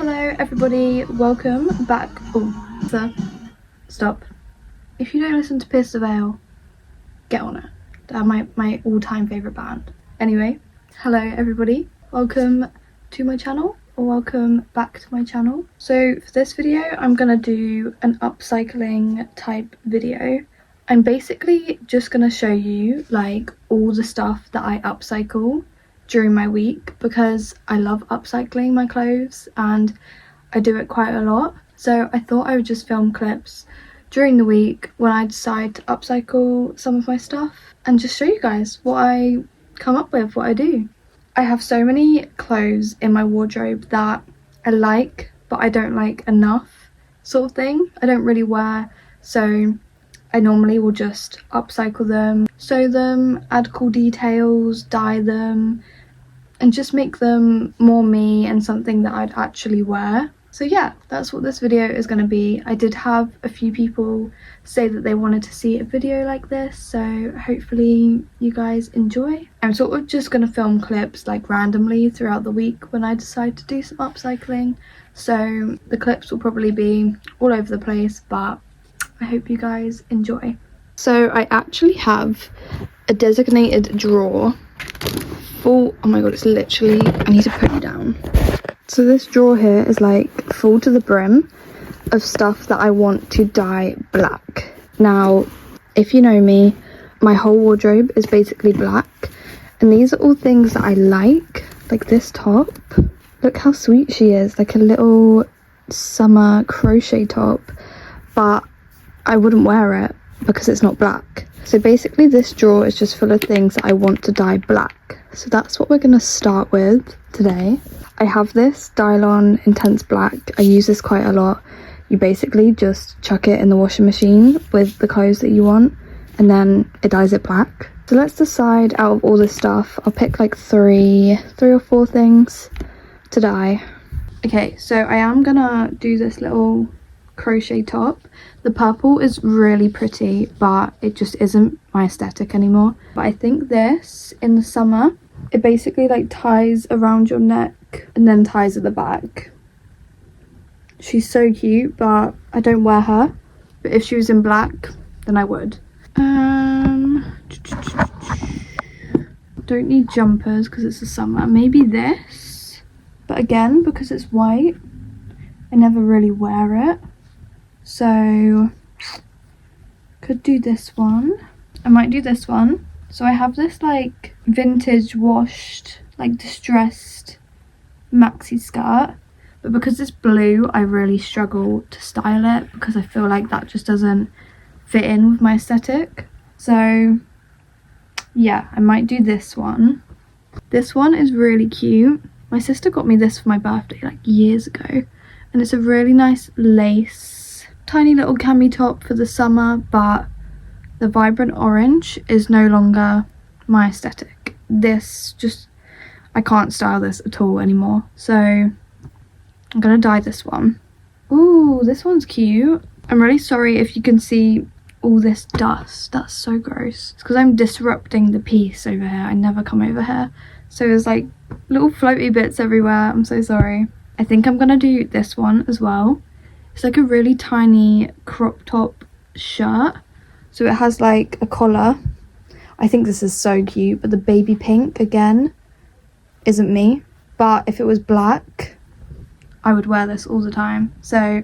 Hello everybody, welcome back. Oh, sir, stop. If you don't listen to Pierce the Veil, get on it. They're my all-time favourite band. Anyway, hello everybody, welcome to my channel, or welcome back to my channel. So for this video, I'm gonna do an upcycling type video. I'm basically just gonna show you like all the stuff that I upcycle during my week, because I love upcycling my clothes and I do it quite a lot. So I thought I would just film clips during the week when I decide to upcycle some of my stuff and just show you guys what I come up with, what I do. I have so many clothes in my wardrobe that I like but I don't like enough, sort of thing. I don't really wear, so I normally will just upcycle them, sew them, add cool details, dye them, and just make them more me and something that I'd actually wear. So yeah, that's what this video is going to be. I did have a few people say that they wanted to see a video like this, so hopefully you guys enjoy. I'm sort of just going to film clips like randomly throughout the week when I decide to do some upcycling. So the clips will probably be all over the place, but I hope you guys enjoy. So I actually have a designated drawer full, oh my god, it's literally, I need to put it down. So this drawer here is like full to the brim of stuff that I want to dye black. Now, if you know me, my whole wardrobe is basically black, and these are all things that I like this top. Look how sweet she is, like a little summer crochet top, but I wouldn't wear it because it's not black. So basically this drawer is just full of things that I want to dye black. So that's what we're going to start with today. I have this Dylon Intense Black. I use this quite a lot. You basically just chuck it in the washing machine with the clothes that you want, and then it dyes it black. So let's decide out of all this stuff. I'll pick like three or four things to dye. Okay, so I am gonna do this little crochet top. The purple is really pretty, but it just isn't my aesthetic anymore. But I think this in the summer, it basically like ties around your neck and then ties at the back. She's so cute, but I don't wear her. But if she was in black, then I would. Don't need jumpers because it's the summer. Maybe this, but again, because it's white, I never really wear it. So could do this one. I might do this one. So I have this like vintage washed, like distressed maxi skirt, but because it's blue, I really struggle to style it because I feel like that just doesn't fit in with my aesthetic. So yeah, I might do this one. This one is really cute. My sister got me this for my birthday like years ago, and it's a really nice lace, tiny little cami top for the summer, but the vibrant orange is no longer my aesthetic. This just, I can't style this at all anymore. So I'm gonna dye this one. Ooh, this one's cute. I'm really sorry if you can see all this dust. That's so gross. It's because I'm disrupting the piece over here. I never come over here. So there's like little floaty bits everywhere. I'm so sorry. I think I'm gonna do this one as well. It's like a really tiny crop top shirt. So it has like a collar. I think this is so cute, but the baby pink again isn't me. But if it was black, I would wear this all the time. So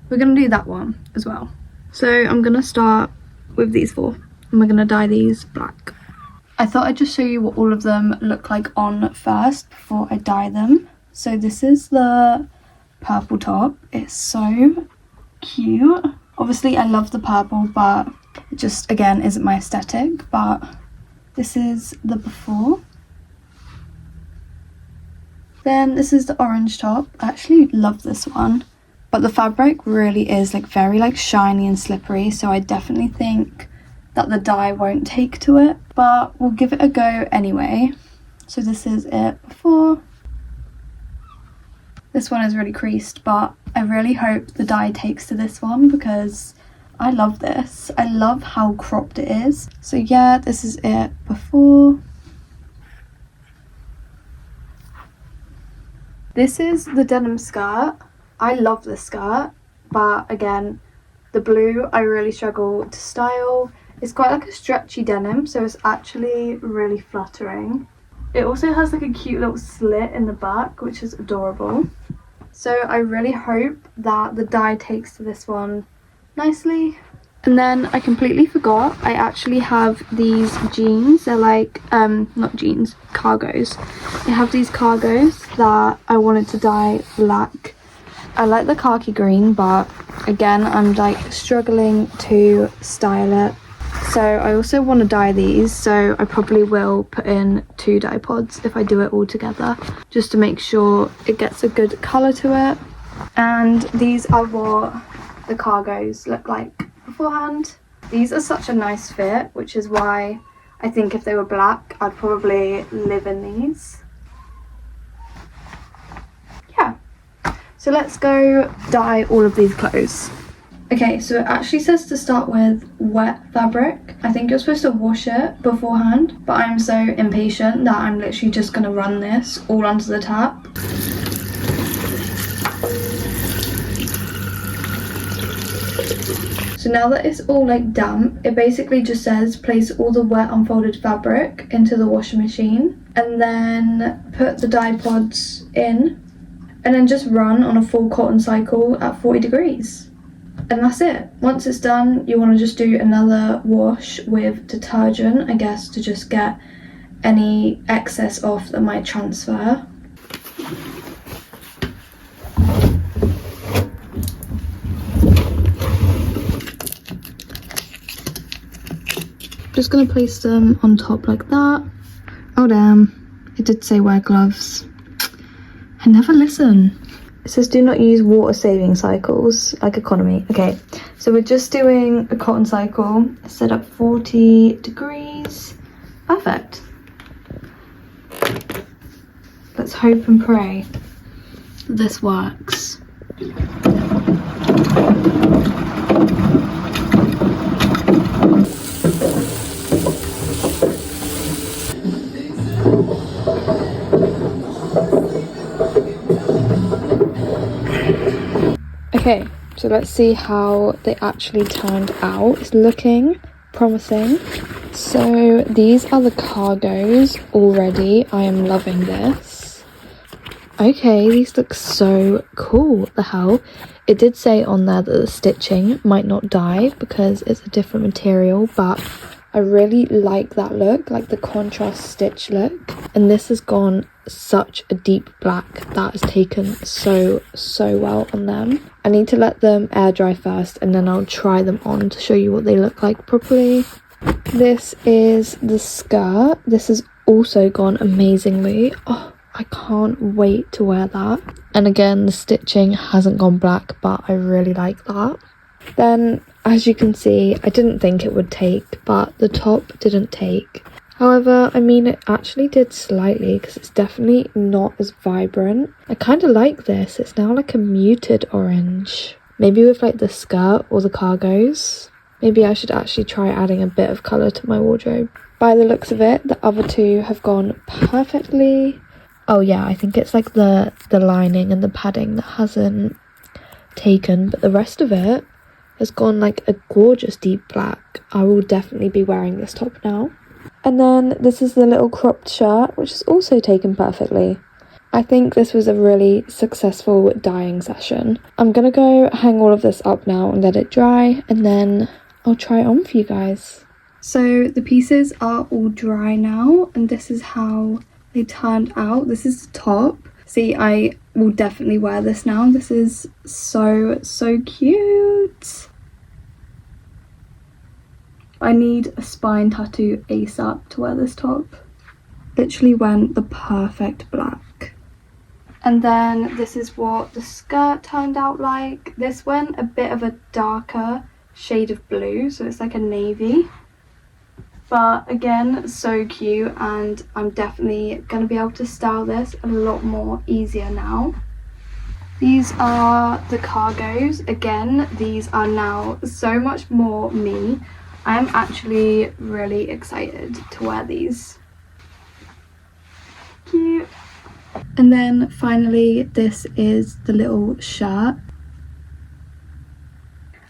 we're gonna do that one as well. So I'm gonna start with these four, and we're gonna dye these black. I thought I'd just show you what all of them look like on first before I dye them. So this is the purple top. It's so cute. Obviously I love the purple, but it just again isn't my aesthetic. But this is the before. Then this is the orange top. I actually love this one, but the fabric really is like very like shiny and slippery, so I definitely think that the dye won't take to it, but we'll give it a go anyway. So this is it before. This one is really creased, but I really hope the dye takes to this one because I love this. I love how cropped it is. So yeah, this is it before. This is the denim skirt. I love this skirt, but again, the blue I really struggle to style. It's quite like a stretchy denim, so it's actually really flattering. It also has like a cute little slit in the back, which is adorable. So I really hope that the dye takes to this one nicely. And then I completely forgot, I actually have these jeans. They're like, not jeans, cargos. I have these cargos that I wanted to dye black. I like the khaki green, but again, I'm like struggling to style it. So I also want to dye these, so I probably will put in 2 dye pods if I do it all together, just to make sure it gets a good colour to it. And these are what the cargos look like beforehand. These are such a nice fit, which is why I think if they were black, I'd probably live in these. Yeah, so let's go dye all of these clothes. Okay, so it actually says to start with wet fabric. I think you're supposed to wash it beforehand, but I'm so impatient that I'm literally just gonna run this all onto the tap. So now that it's all like damp, it basically just says place all the wet unfolded fabric into the washing machine and then put the dye pods in and then just run on a full cotton cycle at 40 degrees. And that's it. Once it's done, you want to just do another wash with detergent, I guess, to just get any excess off that might transfer. Just gonna place them on top like that. Oh damn, it did say wear gloves. I never listen. It says do not use water saving cycles, like economy. Okay, so we're just doing a cotton cycle, set up 40 degrees. Perfect. Let's hope and pray that this works. Okay, so let's see how they actually turned out. It's looking promising. So these are the cargos already. I am loving this. Okay, these look so cool. What the hell? It did say on there that the stitching might not dye because it's a different material, but I really like that look, like the contrast stitch look. And this has gone such a deep black that has taken so well on them. I need to let them air dry first and then I'll try them on to show you what they look like properly. This is the skirt. This has also gone amazingly. Oh, I can't wait to wear that. And again, the stitching hasn't gone black, but I really like that. Then, as you can see, I didn't think it would take, but the top didn't take. However, I mean, it actually did slightly because it's definitely not as vibrant. I kind of like this. It's now like a muted orange. Maybe with like the skirt or the cargos. Maybe I should actually try adding a bit of colour to my wardrobe. By the looks of it, the other two have gone perfectly. Oh yeah, I think it's like the lining and the padding that hasn't taken, but the rest of it has gone like a gorgeous deep black. I will definitely be wearing this top now. And then this is the little cropped shirt, which is also taken perfectly. I think this was a really successful dyeing session. I'm gonna go hang all of this up now and let it dry, and then I'll try it on for you guys. So the pieces are all dry now, and this is how they turned out. This is the top. See, I will definitely wear this now. This is so cute. I need a spine tattoo ASAP to wear this top. Literally went the perfect black. And then this is what the skirt turned out like. This went a bit of a darker shade of blue, so it's like a navy. But again, so cute, and I'm definitely going to be able to style this a lot more easier now. These are the cargos. Again, these are now so much more me. I am actually really excited to wear these. Cute. And then finally, this is the little shirt.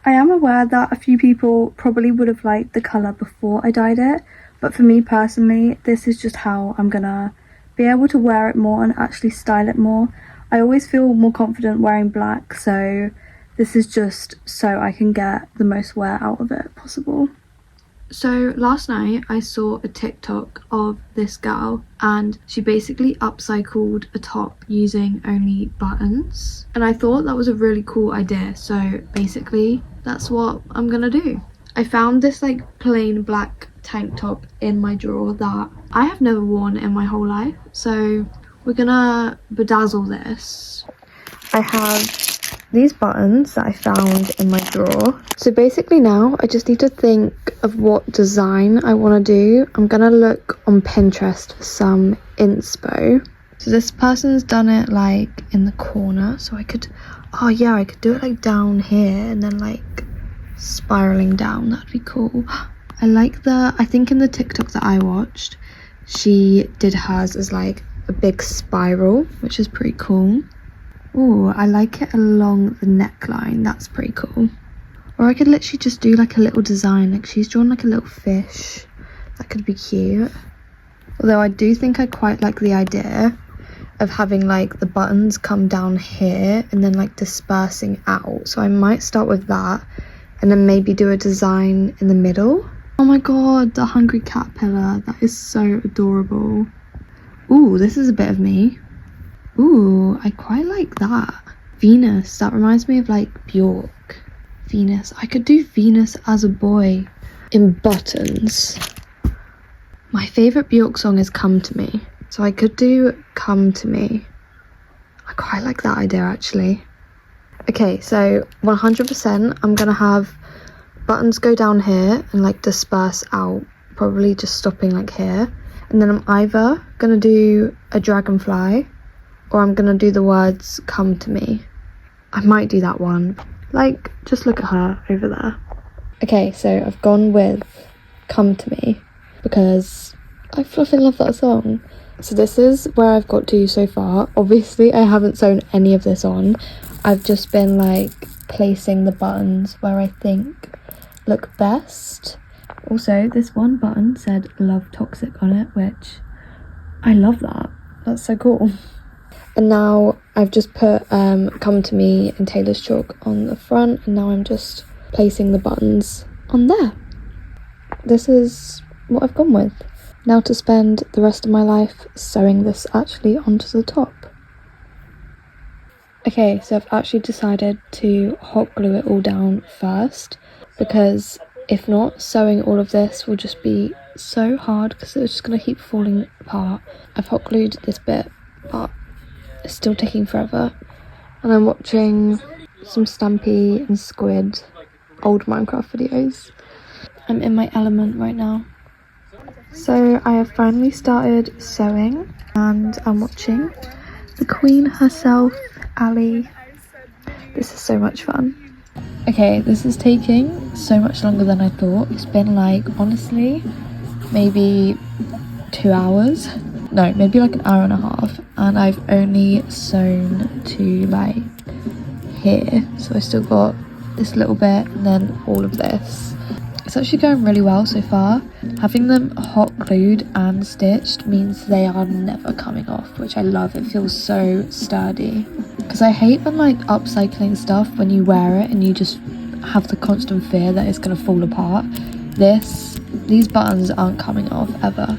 I am aware that a few people probably would have liked the colour before I dyed it, but for me personally, this is just how I'm gonna be able to wear it more and actually style it more. I always feel more confident wearing black, so this is just so I can get the most wear out of it possible. So last night I saw a TikTok of this girl and she basically upcycled a top using only buttons, and I thought that was a really cool idea, so basically that's what I'm gonna do. I found this like plain black tank top in my drawer that I have never worn in my whole life, so we're gonna bedazzle this. I have these buttons that I found in my drawer. So basically now I just need to think of what design I want to do. I'm gonna look on Pinterest for some inspo. So this person's done it like in the corner, so I could, oh yeah, I could do it like down here and then like spiraling down. That'd be cool. I like I think in the TikTok that I watched, she did hers as like a big spiral, which is pretty cool. Oh, I like it along the neckline. That's pretty cool. Or I could literally just do like a little design, like she's drawn like a little fish. That could be cute. Although I do think I quite like the idea of having like the buttons come down here and then like dispersing out. So I might start with that and then maybe do a design in the middle. Oh my god, the hungry caterpillar. That is so adorable. Ooh, this is a bit of me. Ooh, I quite like that. Venus, that reminds me of like Bjork. Venus, I could do Venus as a boy in buttons. My favourite Bjork song is Come To Me, so I could do Come To Me. I quite like that idea actually. Okay, so 100% I'm gonna have buttons go down here and like disperse out, probably just stopping like here. And then I'm either gonna do a dragonfly or I'm gonna do the words come to me. I might do that one. Like, just look at her over there. Okay, so I've gone with Come To Me because I fluffing love that song. So this is where I've got to so far. Obviously, I haven't sewn any of this on. I've just been like placing the buttons where I think look best. Also, this one button said Love Toxic on it, which I love that. That's so cool. And now I've just put Come To Me and Tailor's chalk on the front, and now I'm just placing the buttons on there. This is what I've gone with. Now to spend the rest of my life sewing this actually onto the top. Okay, so I've actually decided to hot glue it all down first, because if not, sewing all of this will just be so hard because it's just going to keep falling apart. I've hot glued this bit, but it's still taking forever. And I'm watching some Stampy and Squid old Minecraft videos. I'm in my element right now. So I have finally started sewing and I'm watching the queen herself, Ali. This is so much fun. Okay, this is taking so much longer than I thought. It's been like, honestly, maybe 2 hours. No, maybe like an hour and a half, and I've only sewn to like here, so I still got this little bit and then all of this. It's actually going really well so far. Having them hot glued and stitched means they are never coming off, which I love. It feels so sturdy, because I hate when like upcycling stuff, when you wear it and you just have the constant fear that it's gonna fall apart. These buttons aren't coming off ever.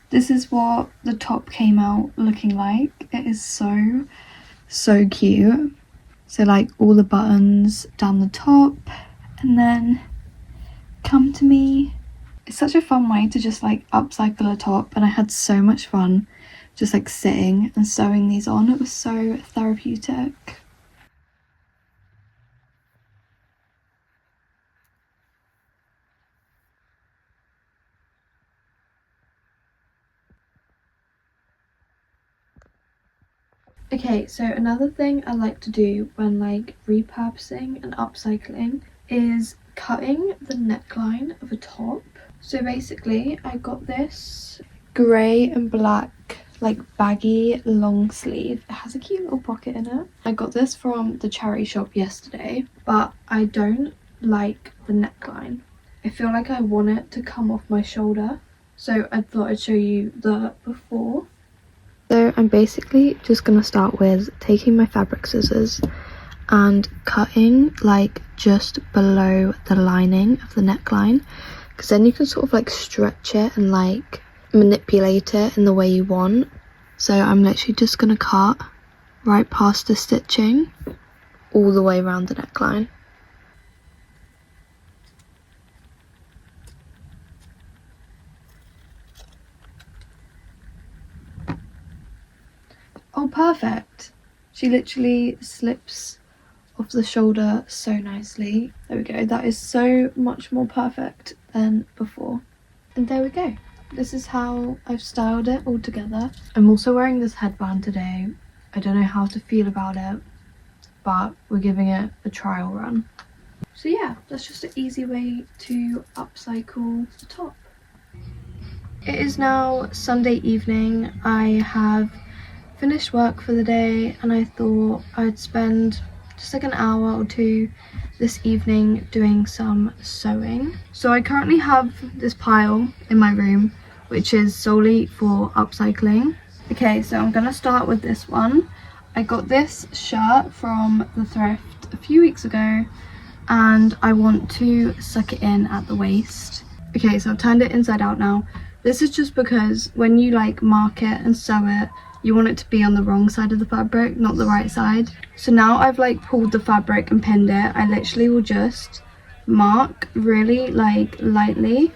This is what the top came out looking like. It is so cute. So like all the buttons down the top and then Come To Me. It's such a fun way to just like upcycle a top, and I had so much fun just like sitting and sewing these on. It was so therapeutic. Okay, so another thing I like to do when like repurposing and upcycling is cutting the neckline of a top. So basically I got this grey and black like baggy long sleeve. It has a cute little pocket in it. I got this from the charity shop yesterday, but I don't like the neckline. I feel like I want it to come off my shoulder, so I thought I'd show you the before. So I'm basically just gonna start with taking my fabric scissors and cutting like just below the lining of the neckline, because then you can sort of like stretch it and like manipulate it in the way you want. So I'm literally just gonna cut right past the stitching all the way around the neckline. Oh, perfect. She literally slips off the shoulder so nicely. There we go. That is so much more perfect than before. And there we go. This is how I've styled it all together. I'm also wearing this headband today. I don't know how to feel about it, but we're giving it a trial run. So yeah, that's just an easy way to upcycle the top. It is now Sunday evening. I have finished work for the day and I thought I'd spend just like an hour or two this evening doing some sewing. So I currently have this pile in my room which is solely for upcycling. Okay, so I'm gonna start with this one. I got this shirt from the thrift a few weeks ago and I want to suck it in at the waist. Okay, so I've turned it inside out now. This is just because when you like mark it and sew it, you want it to be on the wrong side of the fabric, not the right side. So now I've like pulled the fabric and pinned it. I literally will just mark really like lightly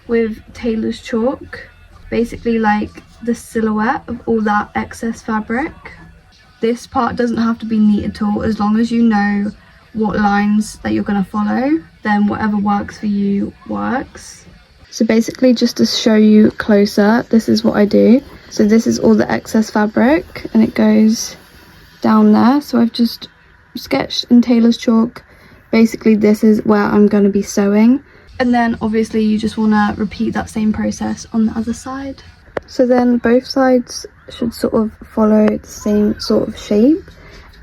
with tailor's chalk, basically like the silhouette of all that excess fabric. This part doesn't have to be neat at all. As long as you know what lines that you're going to follow, then whatever works for you works. So basically, just to show you closer, this is what I do. So this is all the excess fabric and it goes down there. So I've just sketched in tailor's chalk. Basically this is where I'm going to be sewing. And then obviously you just want to repeat that same process on the other side. So then both sides should sort of follow the same sort of shape.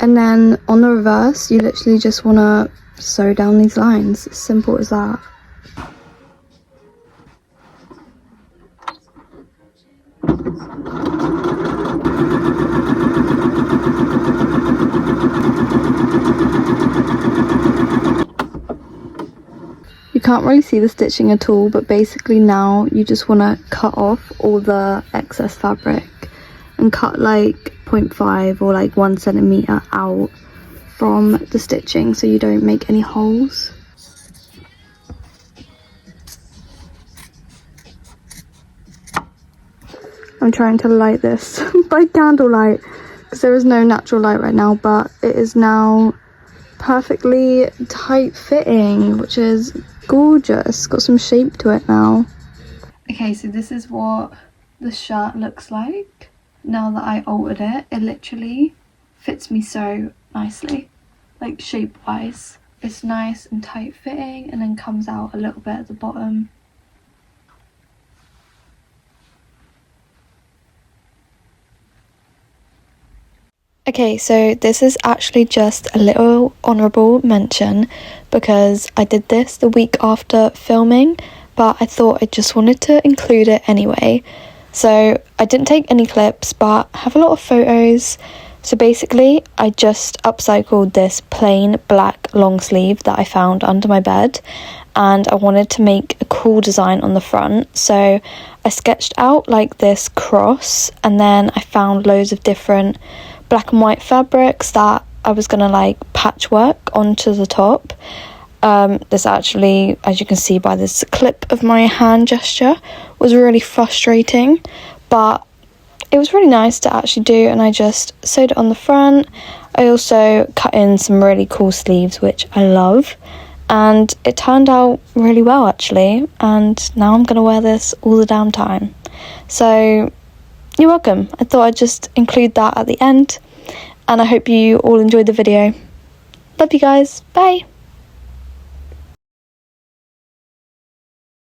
And then on the reverse, you literally just want to sew down these lines. As simple as that. You can't really see the stitching at all, but basically now you just want to cut off all the excess fabric and cut like 0.5 or like 1 centimeter out from the stitching so you don't make any holes. I'm trying to light this by candlelight because there is no natural light right now, but it is now perfectly tight fitting, which is gorgeous. Got some shape to it now. Okay, so this is what the shirt looks like now that I altered it. It literally fits me so nicely, like shape wise. It's nice and tight fitting and then comes out a little bit at the bottom. Okay, so this is actually just a little honourable mention because I did this the week after filming, but I thought I just wanted to include it anyway. So I didn't take any clips, but I have a lot of photos. So basically, I just upcycled this plain black long sleeve that I found under my bed, and I wanted to make a cool design on the front. So I sketched out like this cross, and then I found loads of different black and white fabrics that I was gonna like patchwork onto the top. This actually, as you can see by this clip of my hand gesture, was really frustrating, but it was really nice to actually do, and I just sewed it on the front. I also cut in some really cool sleeves, which I love, and it turned out really well actually, and now I'm gonna wear this all the damn time. So you're welcome. I thought I'd just include that at the end, and I hope you all enjoyed the video. Love you guys. Bye.